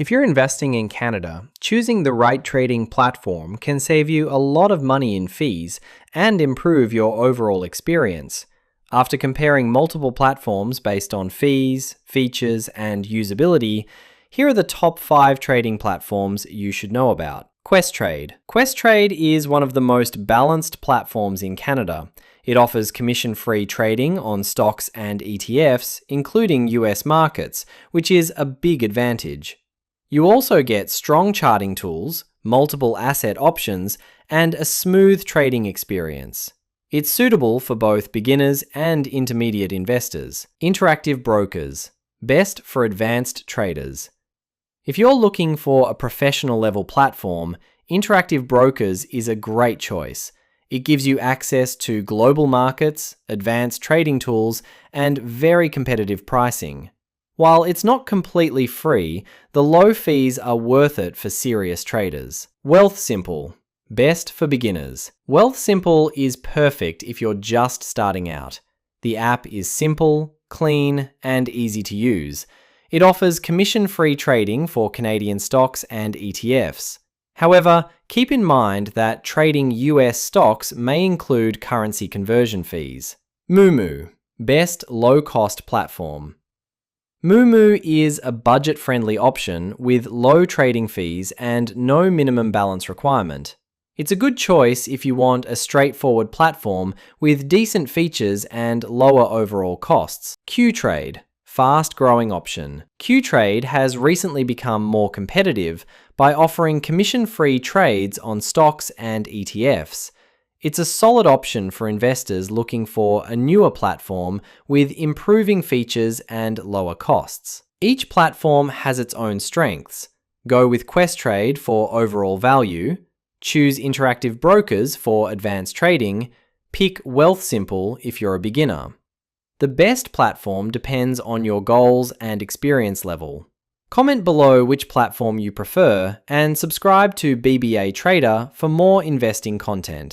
If you're investing in Canada, choosing the right trading platform can save you a lot of money in fees and improve your overall experience. After comparing multiple platforms based on fees, features, and usability, here are the top 5 trading platforms you should know about. Questrade. Questrade is one of the most balanced platforms in Canada. It offers commission-free trading on stocks and ETFs, including US markets, which is a big advantage. You also get strong charting tools, multiple asset options, and a smooth trading experience. It's suitable for both beginners and intermediate investors. Interactive brokers. Best for advanced traders. If you're looking for a professional level platform, Interactive Brokers is a great choice. It gives you access to global markets, advanced trading tools, and very competitive pricing. While it's not completely free, the low fees are worth it for serious traders. Wealthsimple. Best for beginners. Wealthsimple is perfect if you're just starting out. The app is simple, clean, and easy to use. It offers commission-free trading for Canadian stocks and ETFs. However, keep in mind that trading US stocks may include currency conversion fees. Moomoo. Best low-cost platform. Moomoo is a budget-friendly option with low trading fees and no minimum balance requirement. It's a good choice if you want a straightforward platform with decent features and lower overall costs. Qtrade. Fast-growing option. Qtrade has recently become more competitive by offering commission-free trades on stocks and ETFs. It's a solid option for investors looking for a newer platform with improving features and lower costs. Each platform has its own strengths. Go with Questrade for overall value, choose Interactive Brokers for advanced trading, pick Wealthsimple if you're a beginner. The best platform depends on your goals and experience level. Comment below which platform you prefer and subscribe to BBA Trader for more investing content.